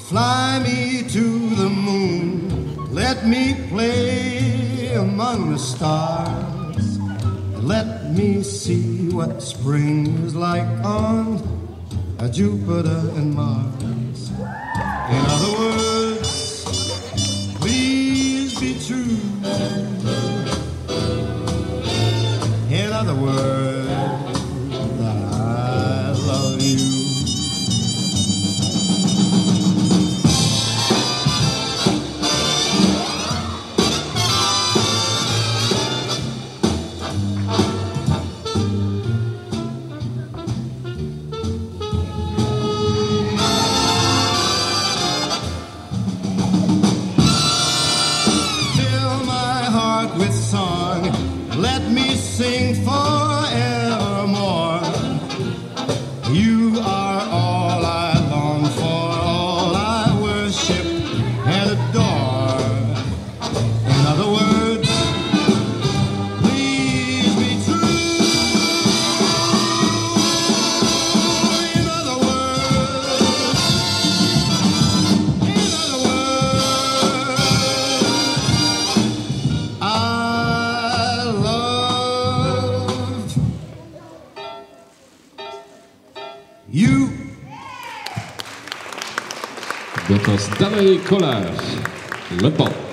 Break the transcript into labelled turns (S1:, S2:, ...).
S1: Fly me to the moon, let me play among the stars, and let me see what spring is like on Jupiter and Mars. In other words, please be true. In other words, I love you. With song, let me sing forevermore. You are all I long for, all I worship and adore. In other words, please be true. In other words, I love you.
S2: Byl to Stanley Kolář, Le Pop.